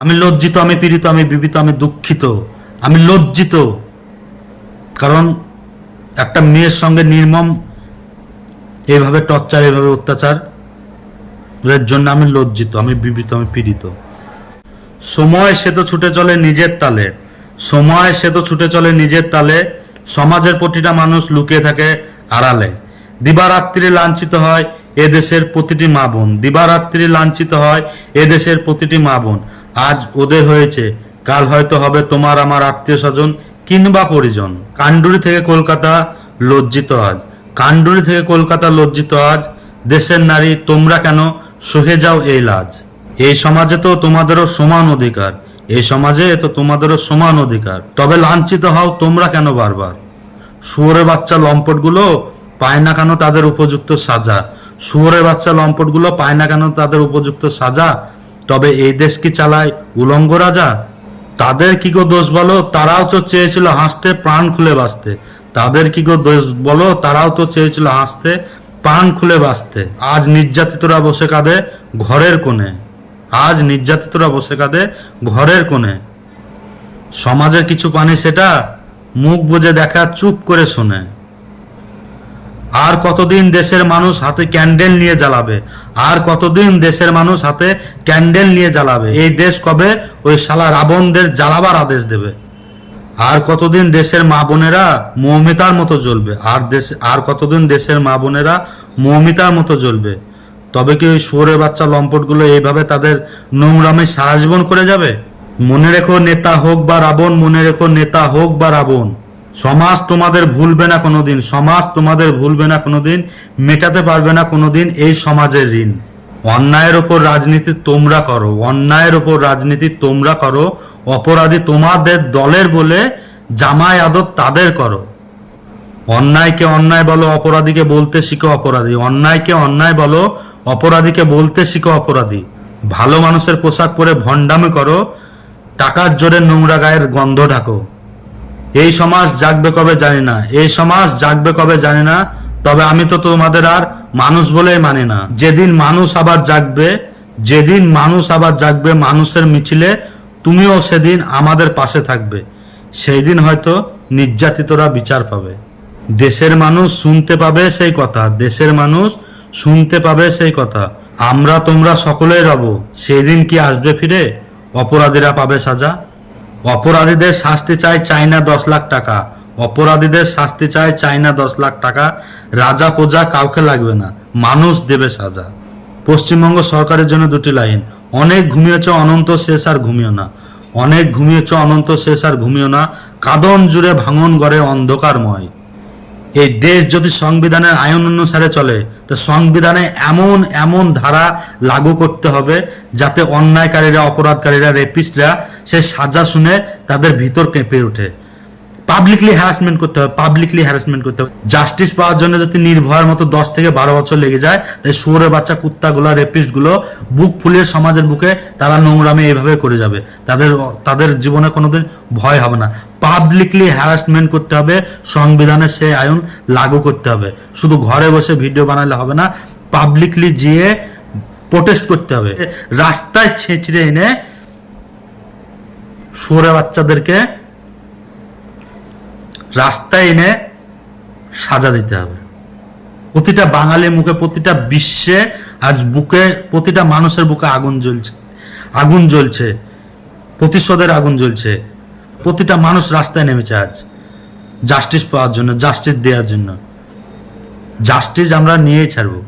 আমি লজ্জিত, আমি পীড়িত, আমি বিবিত, আমি দুঃখিত, আমি লজ্জিত। কারণ একটা মেয়ের সঙ্গে নির্মম এইভাবে টর্চার, এইভাবে অত্যাচার এর জন্য আমি লজ্জিত, আমি বিবিত, আমি পীড়িত। সময় সে তো ছুটে চলে নিজের তালে, সময় সে তো ছুটে চলে নিজের তালে, সমাজের প্রতিটা মানুষ লুকিয়ে থাকে আড়ালে। দিবারাত্রি লাঞ্ছিত হয় এ দেশের প্রতিটি মা বোন, দিবারাত্রি লাঞ্ছিত হয় এ দেশের প্রতিটি মা বোন। আজ ওদের হয়েছে, কাল হয়তো হবে তোমার আমার আত্মীয় স্বজন কিংবা পরিজন। কান্ডুরি থেকে কলকাতা লজ্জিত আজ, কান্ডুরি থেকে কলকাতা লজ্জিত আজ। দেশের নারী তোমরা কেন সহে যাও এই লাজ? এই সমাজে তো তোমাদেরও সমান অধিকার, এই সমাজে তো তোমাদেরও সমান অধিকার, তবে লাঞ্ছিত হও তোমরা কেন বারবার? শুয়োরের বাচ্চা লম্পটগুলো পায় না কেন তাদের উপযুক্ত সাজা? শুয়োরের বাচ্চা লম্পটগুলো পায় না কেন তাদের উপযুক্ত সাজা? তবে এই দেশ কি চালায় উলঙ্গ রাজা? তাদের কি গো দোষ বলো, তারাও তো চেয়েছিল হাসতে প্রাণ খুলে বাঁচতে। তাদের কি গো দোষ বলো, তারাও তো চেয়েছিল হাসতে প্রাণ খুলে বাঁচতে। আজ নির্যাতিতরা বসে কাঁদে ঘরের কোণে, আজ নির্যাতিতরা বসে কাঁদে ঘরের কোণে। সমাজের কিছু পানি সেটা মুখ বুজে দেখা, চুপ করে শোনে। আর কতদিন দেশের মানুষ হাতে ক্যান্ডেল নিয়ে জ্বালাবে, আর কতদিন দেশের মানুষ হাতে ক্যান্ডেল নিয়ে জ্বালাবে? এই দেশ কবে ওই শালা রাবণদের জ্বালাবার আদেশ দেবে? আর কতদিন দেশের মা বোনেরা মৌমিতার মতো জ্বলবে? আর কতদিন দেশের মা বোনেরা মৌমিতার মতো জ্বলবে? তবে কি ওই শুয়োরের বাচ্চা লম্পটগুলো এইভাবে তাদের নোংরামে সারা জীবন করে যাবে? মনে রেখো নেতা হোক বা রাবণ, মনে রেখো নেতা হোক বা রাবণ, সমাজ তোমাদের ভুলবে না কোনোদিন, সমাজ তোমাদের ভুলবে না কোনোদিন, মেটাতে পারবে না কোনোদিন এই সমাজের ঋণ। অন্যায়ের ওপর রাজনীতি তোমরা করো, অন্যায়ের ওপর রাজনীতি তোমরা করো, অপরাধী তোমাদের দলের বলে জামায় আদর তাদের করো। অন্যায়কে অন্যায় বলো, অপরাধীকে বলতে শিখো অপরাধী। অন্যায়কে অন্যায় বলো, অপরাধীকে বলতে শিখো অপরাধী। ভালো মানুষের পোশাক পরে ভণ্ডামি করো, টাকার জোরে নোংরা গায়ের গন্ধ ঢাকো। এই সমাজ জাগবে কবে জানি না, এই সমাজ জাগবে কবে জানি না, তবে আমি তো তোমাদের আর মানুষ বলেই মানি না। যেদিন মানুষ আবার জাগবে, যেদিন মানুষ আবার জাগবে মানুষের মিছিলে, তুমিও সেদিন আমাদের পাশে থাকবে। সেই দিন হয়তো নির্যাতিতরা বিচার পাবে। দেশের মানুষ শুনতে পাবে সেই কথা, দেশের মানুষ শুনতে পাবে সেই কথা। আমরা তোমরা সকলেই রব, সেই দিন কি আসবে ফিরে? অপরাধীরা পাবে সাজা। অপরাধীদের শাস্তি চাই না 10 লাখ টাকা, অপরাধীদের শাস্তি চাই না 10 লাখ টাকা। রাজা প্রজা কাউকে লাগবে না, মানুষ দেবে সাজা। পশ্চিমবঙ্গ সরকারের জন্য 2টি লাইন, অনেক ঘুমিয়েছ অনন্ত শেষ আর ঘুমিও না, অনেক ঘুমিয়েছ অনন্ত শেষ আর ঘুমিও না। কাঁদন জুড়ে ভাঙন গড়ে অন্ধকারময়। এই দেশ যদি সংবিধানের আইন অনুসারে চলে, তো সংবিধানে এমন এমন ধারা লাগু করতে হবে যাতে অন্যায়কারীরা, অপরাধকারীরা, রেপিস্টরা সে সাজা শুনে তাদের ভিতর কেঁপে ওঠে। পাবলিকলি হ্যারাসমেন্ট করতে হবে, পাবলিকলি হ্যারাসমেন্ট করতে হবে। জাস্টিস পাওয়ার জন্য যদি নির্ভয়ের মতো 10 থেকে 12 বছর লেগে যায়, তাই শুয়োরের বাচ্চা কুত্তাগুলো, রেপিস্টগুলো বুক ফুলিয়ে সমাজের বুকে তারা নোংরামে এইভাবে করে যাবে। তাদের জীবনে কোনোদিন ভয় হবে না। পাবলিকলি হ্যারাসমেন্ট করতে হবে, সংবিধানে সে আইন লাগু করতে হবে। শুধু ঘরে বসে ভিডিও বানালে হবে না, পাবলিকলি গিয়ে প্রোটেস্ট করতে হবে। রাস্তায় ছেঁচড়ে এনে শুয়োরের বাচ্চাদেরকে রাস্তায় এনে সাজা দিতে হবে। প্রতিটা বাঙালির মুখে, প্রতিটা বিশ্বে আজ বুকে, প্রতিটা মানুষের বুকে আগুন জ্বলছে, আগুন জ্বলছে, প্রতিশোধের আগুন জ্বলছে। প্রতিটা মানুষ রাস্তায় নেমেছে আজ জাস্টিস পাওয়ার জন্য, জাস্টিস দেওয়ার জন্য। জাস্টিস আমরা নিয়েই ছাড়বো।